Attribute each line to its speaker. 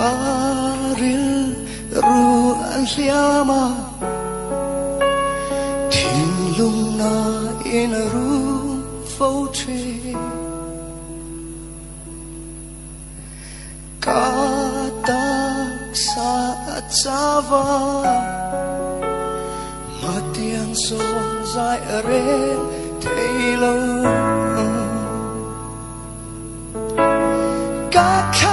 Speaker 1: Karil ruan liama Thiên lung na in ru vô tre Kata saat sava Matiang son zai aren Thay lâu Các